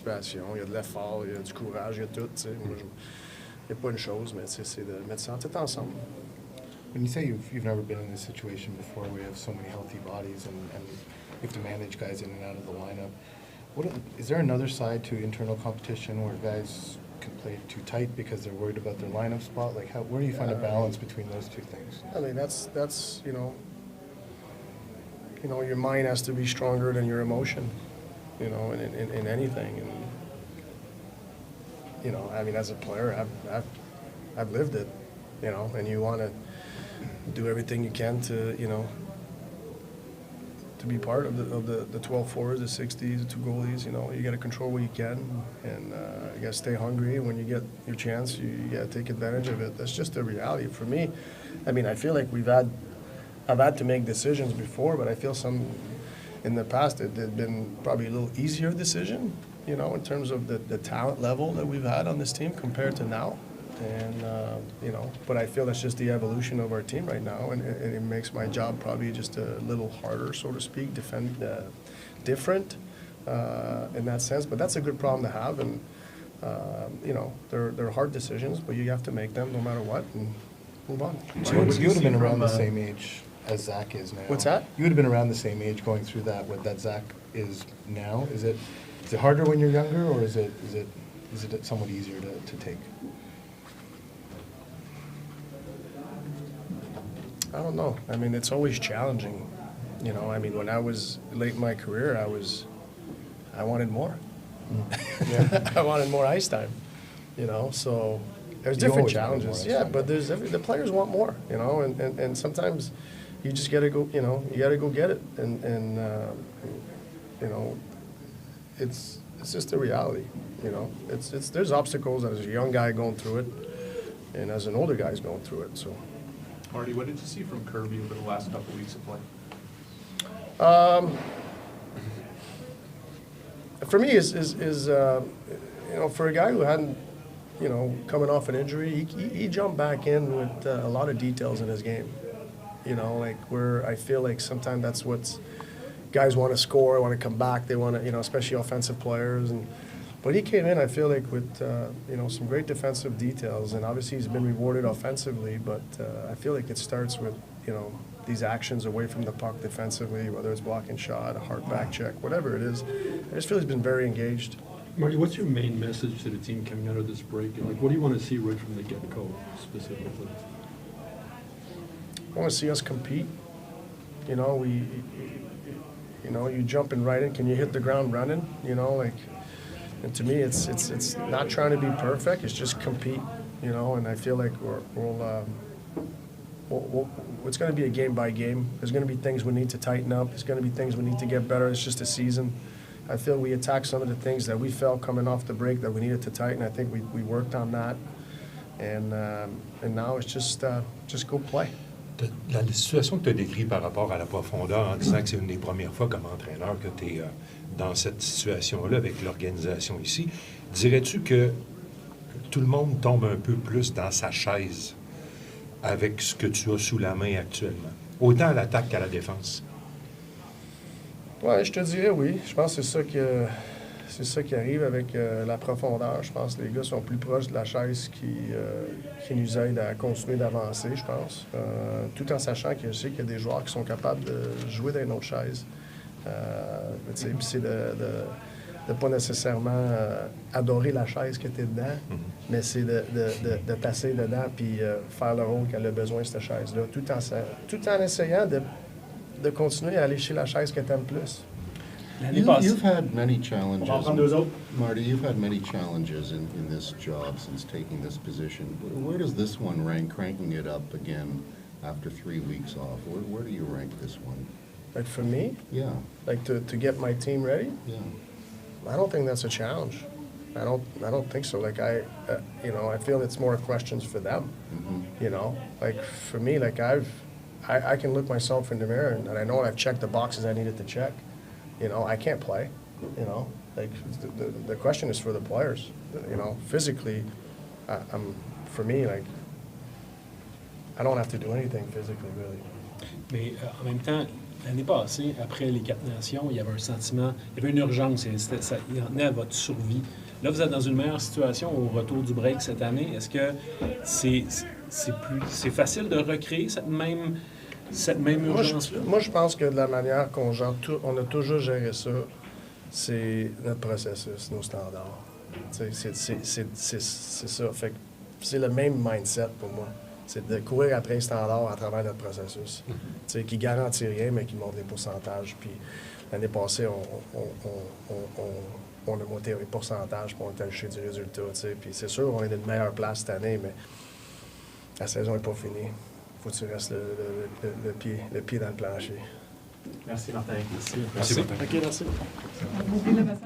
Il y a de l'effort, il y a du courage, il y a tout. Moi, il n'y a pas une chose, mais c'est de mettre ça tout ensemble. When you say you've never been in this situation before, where you have so many healthy bodies and you have to manage guys in and out of the lineup, is there another side to internal competition where guys can play too tight because they're worried about their lineup spot? Like, where do you find a balance between those two things? I mean, that's your mind has to be stronger than your emotion, in anything. And I mean, as a player, I've lived it, and you want to do everything you can to to be part of the 12 forwards, the 60s, the 2 goalies. You got to control what you can, and you got to stay hungry. When you get your chance, you got to take advantage of it. That's just the reality. For me, I mean, I feel like I've had to make decisions before, but I feel some in the past it had been probably a little easier decision, in terms of the talent level that we've had on this team compared to now. And, but I feel that's just the evolution of our team right now, and it makes my job probably just a little harder, so to speak, different in that sense. But that's a good problem to have, and, they're hard decisions, but you have to make them no matter what and move on. You would have been around the same age as Zach is now. What's that? You would have been around the same age going through that Zach is now. Is it harder when you're younger, or is it somewhat easier to take? I don't know. I mean, it's always challenging. I mean, when I was late in my career, I wanted more. Yeah. I wanted more ice time. So there's different challenges. Yeah, but the players want more. And sometimes you just got to go. You got to go get it. And it's just the reality. There's obstacles as a young guy going through it, and as an older guy's going through it. So. Marty, what did you see from Kirby over the last couple of weeks of play? For me, for a guy who hadn't, coming off an injury, he jumped back in with a lot of details in his game. Where I feel like sometimes that's what guys want to score, want to come back, they want to, especially offensive players. But he came in, I feel like, with some great defensive details, and obviously he's been rewarded offensively. But I feel like it starts with these actions away from the puck defensively, whether it's blocking shot, a hard back check, whatever it is. I just feel he's been very engaged. Marty, what's your main message to the team coming out of this break? And what do you want to see right from the get-go specifically? I want to see us compete. You jumping right in. Can you hit the ground running? And to me, it's not trying to be perfect. It's just compete, And I feel like it's going to be a game by game. There's going to be things we need to tighten up. There's going to be things we need to get better. It's just a season. I feel we attacked some of the things that we felt coming off the break that we needed to tighten. I think we worked on that, and now it's just go play. La situation que tu as décrite par rapport à la profondeur, en disant que c'est une des premières fois comme entraîneur que tu es dans cette situation-là avec l'organisation ici, dirais-tu que tout le monde tombe un peu plus dans sa chaise avec ce que tu as sous la main actuellement, autant à l'attaque qu'à la défense? Oui, je te dirais oui. Je pense que c'est ça qui arrive avec la profondeur. Je pense que les gars sont plus proches de la chaise qui nous aide à continuer d'avancer, je pense. Tout en sachant que je sais qu'il y a des joueurs qui sont capables de jouer dans une autre chaise. C'est de pas nécessairement adorer la chaise que tu es dedans, mais c'est de passer dedans puis faire le rôle qu'elle a besoin, cette chaise-là, tout en essayant de continuer à aller chez la chaise que tu aimes plus. You've had many challenges. Marty, you've had many challenges in this job since taking this position. Where does this one rank, cranking it up again after 3 weeks off? Where do you rank this one? Like for me? Yeah. Like to get my team ready? Yeah. I don't think that's a challenge. I don't think so. Like I feel it's more questions for them. Mm-hmm. Like for me, like I can look myself in the mirror and I know I've checked the boxes I needed to check. I can't play. Like the question is for the players. Physically, for me, like I don't have to do anything physically, really. Mais en même temps, L'année passée, après les 4 nations, il y avait un sentiment, il y avait une urgence, ça il en est à votre survie. Là, vous êtes dans une meilleure situation au retour du break cette année. Est-ce que c'est facile de recréer cette même urgence? Moi, je pense que de la manière qu'on gère on a toujours géré ça, c'est notre processus, nos standards. C'est ça. Fait que c'est le même mindset pour moi. C'est de courir après les standards à travers notre processus. Qui ne garantit rien, mais qui montre les pourcentages. Puis l'année passée, on a monté les pourcentages pour on est allé chercher du résultat. Puis c'est sûr, on est d'une meilleure place cette année, mais la saison n'est pas finie. Il faut que tu restes le pied dans le plancher. Merci, Martin. Merci. Merci, Martin. OK, merci. Merci.